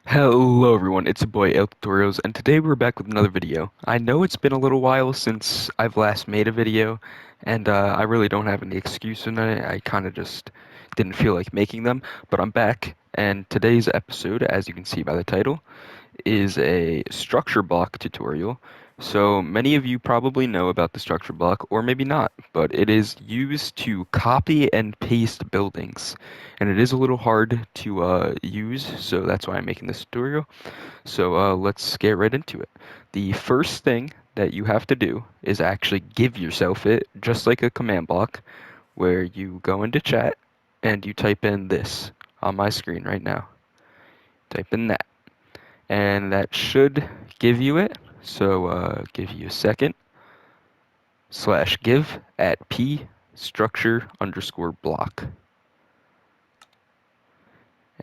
Hello everyone, it's your boy Ale Tutorials, and today we're back with another video. I know it's been a little while since I've last made a video, and I really don't have any excuse in it. I kind of just didn't feel like making them, but I'm back, and today's episode, as you can see by the title, is a structure block tutorial. So many of you probably know about the structure block, or maybe not, but it is used to copy and paste buildings. And it is a little hard to use, so that's why I'm making this tutorial. So let's get right into it. The first thing that you have to do is actually give yourself it, just like a command block, where you go into chat and you type in this on my screen right now. Type in that and that should give you it. So give you a second. /give at p structure underscore block.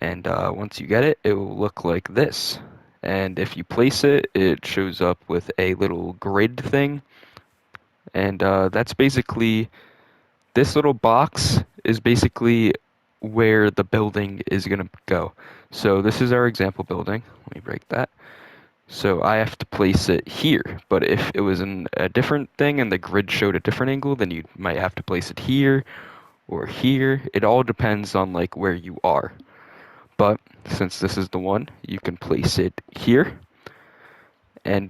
And once you get it, it will look like this. And if you place it, it shows up with a little grid thing. And that's basically, this little box is basically where the building is going to go. So this is our example building. Let me break that. So I have to place it here, but if it was in a different thing and the grid showed a different angle, then you might have to place it here or here. It all depends on like where you are. But since this is the one, you can place it here. And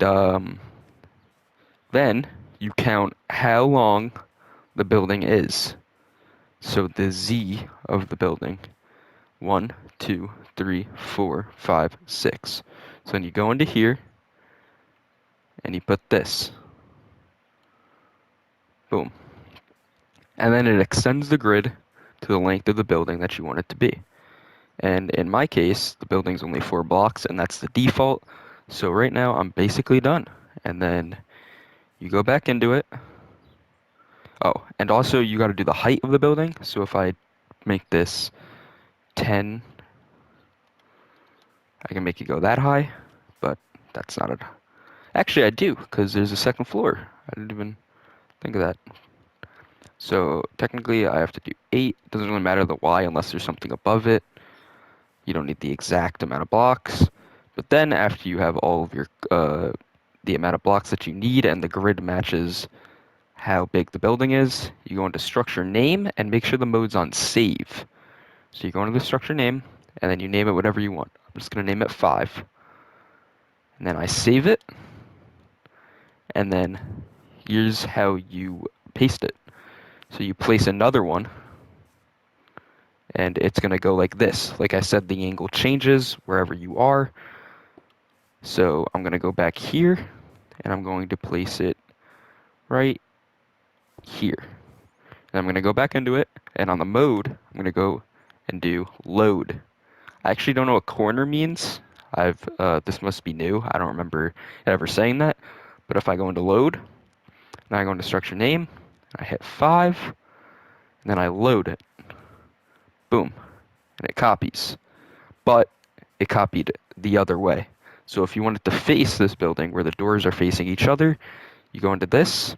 then you count how long the building is. So the Z of the building. 1, 2, 3, 4, 5, 6. So then you go into here and you put this. Boom. And then it extends the grid to the length of the building that you want it to be. And in my case, the building's only 4 blocks, and that's the default. So right now, I'm basically done. And then you go back into it. Oh, and also you got to do the height of the building. So if I make this 10, I can make it go that high, but that's not it. Actually, I do, because there's a second floor. I didn't even think of that. So technically, I have to do 8. Doesn't really matter the Y unless there's something above it. You don't need the exact amount of blocks. But then after you have all of your the amount of blocks that you need and the grid matches how big the building is, you go into structure name and make sure the mode's on save. So you go into the structure name and then you name it whatever you want. I'm just going to name it 5. And then I save it. And then here's how you paste it. So you place another one and it's going to go like this. Like I said, the angle changes wherever you are. So I'm going to go back here, and I'm going to place it right here. And I'm going to go back into it, and on the mode, I'm going to go and do load. I actually don't know what corner means. This must be new. I don't remember ever saying that. But if I go into load, then I go into structure name, I hit 5, and then I load it. Boom. And it copies. But it copied the other way. So if you want it to face this building where the doors are facing each other, you go into this,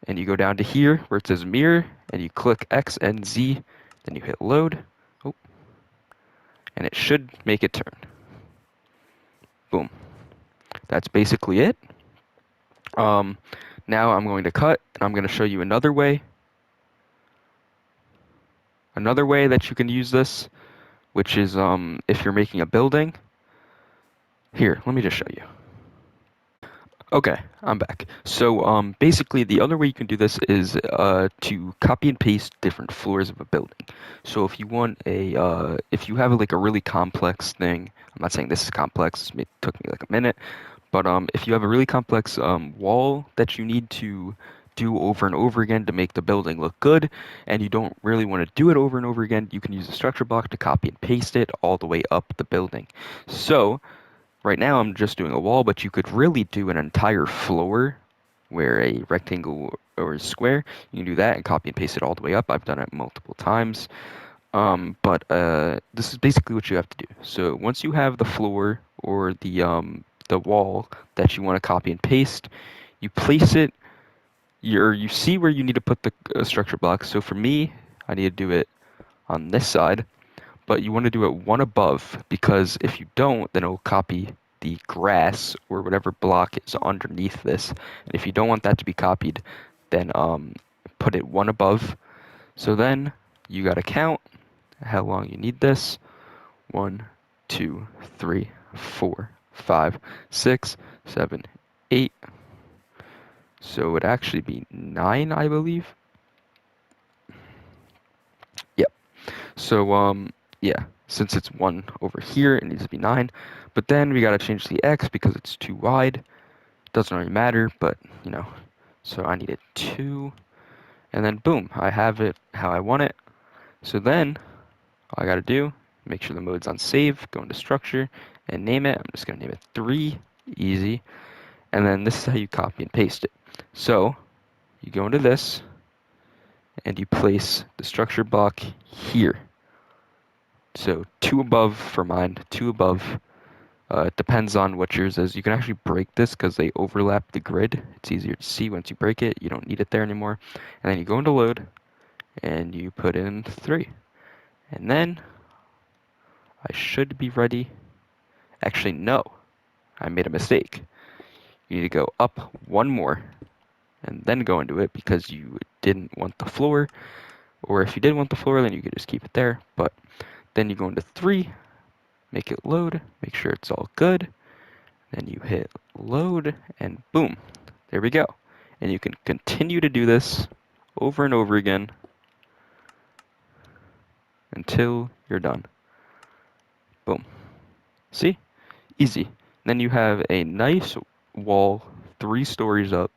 and you go down to here where it says mirror, and you click X and Z, then you hit load, and it should make it turn. Boom. That's basically it. Now I'm going to cut, and I'm going to show you another way. Another way that you can use this, which is if you're making a building. Here, let me just show you. Okay, I'm back. So basically the other way you can do this is to copy and paste different floors of a building. So if you want if you have like a really complex thing, I'm not saying this is complex, it took me like a minute, but if you have a really complex wall that you need to do over and over again to make the building look good, and you don't really want to do it over and over again, you can use a structure block to copy and paste it all the way up the building. So right now I'm just doing a wall, but you could really do an entire floor where a rectangle or a square. You can do that and copy and paste it all the way up. I've done it multiple times. But this is basically what you have to do. So once you have the floor or the wall that you want to copy and paste, you place it, you see where you need to put the structure blocks. So for me, I need to do it on this side, but you want to do it one above, because if you don't, then it'll copy the grass or whatever block is underneath this. And if you don't want that to be copied, then put it one above. So then you got to count how long you need this. 1, 2, 3, 4, 5, 6, 7, 8. So it would actually be 9, I believe. Yep. So yeah, since it's 1 over here, it needs to be 9. But then we got to change the x because it's too wide. Doesn't really matter, but you know. So I need it 2, and then boom, I have it how I want it. So then all I got to do, make sure the mode's on save, go into structure, and name it. I'm just going to name it 3, easy. And then this is how you copy and paste it. So you go into this, and you place the structure block here. So 2 above for mine, 2 above. It depends on what yours is. You can actually break this because they overlap the grid. It's easier to see once you break it. You don't need it there anymore. And then you go into load, and you put in 3. And then I should be ready. Actually, no. I made a mistake. You need to go up 1 more, and then go into it because you didn't want the floor. Or if you did want the floor, then you could just keep it there. But then you go into 3, make it load, make sure it's all good. Then you hit load, and boom, there we go. And you can continue to do this over and over again until you're done. Boom. See? Easy. Then you have a nice wall 3 stories up,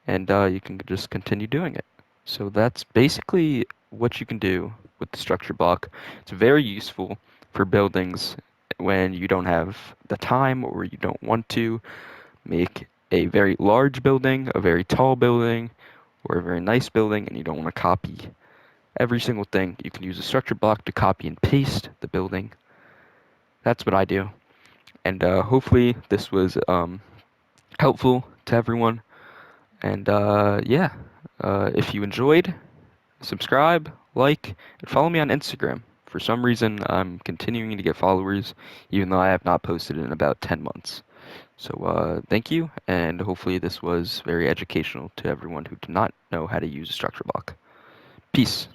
and you can just continue doing it. So that's basically what you can do with the structure block. It's very useful for buildings when you don't have the time or you don't want to make a very large building, a very tall building, or a very nice building, and you don't want to copy every single thing. You can use a structure block to copy and paste the building. That's what I do. And hopefully this was helpful to everyone. And yeah, if you enjoyed, subscribe, like, and follow me on Instagram. For some reason, I'm continuing to get followers, even though I have not posted in about 10 months. So thank you, and hopefully this was very educational to everyone who did not know how to use a structure block. Peace.